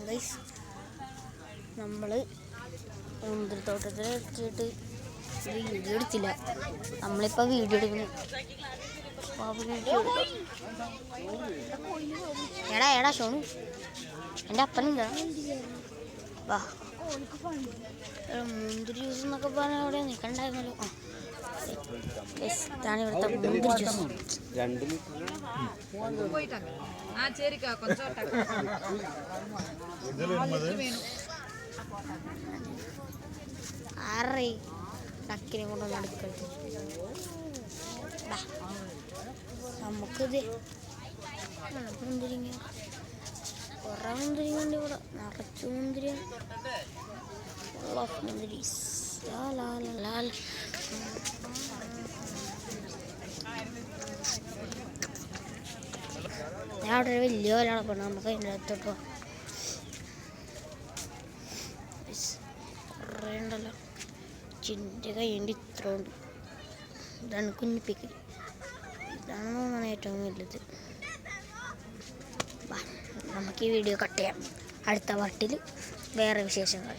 Guys, നമ്മൾ മുന്തിരിത്തോട്ടത്തിൽ എത്തിയിട്ട് video എടുത്തില്ല. നമ്മളിപ്പോൾ വീഡിയോ എടുക്കുന്നു. എടാ ഷോണു, എൻ്റെ അപ്പനുണ്ടോ? വാ, മുന്തിരി ജ്യൂസ് എന്നൊക്കെ പറഞ്ഞാൽ അവിടെ നിൽക്കണ്ടായിരുന്നല്ലോ. ഇതാണ് ഇവിടുത്തെ മുന്തിരി ജ്യൂസ്. ആറേ ടക്കിനെ കൊണ്ടൊന്ന് എടുക്കരുത്. നമുക്കിത് മുന്തിരിങ്ങ കുറേ മുന്തിരിങ്ങ ഉണ്ട് ഇവിടെ, നിറച്ച് മുന്തിരി. ഞാൻ അവിടെ ഒരു വലിയ ഒരാളെ പോകണം. നമുക്ക് അതിൻ്റെ അടുത്തോട്ടോ കുറേ ഉണ്ടല്ലോ. ചിൻ്റെ കൈയ്യൻ്റെ ഇത്ര ഉണ്ട്. ഇതാണ് കുഞ്ഞിപ്പിക്കൽ. ഇതാണ് തോന്നുന്നത് ഏറ്റവും വലുത്. നമുക്ക് ഈ വീഡിയോ കട്ട് ചെയ്യാം. അടുത്ത പാട്ടിൽ വേറെ വിശേഷങ്ങൾ.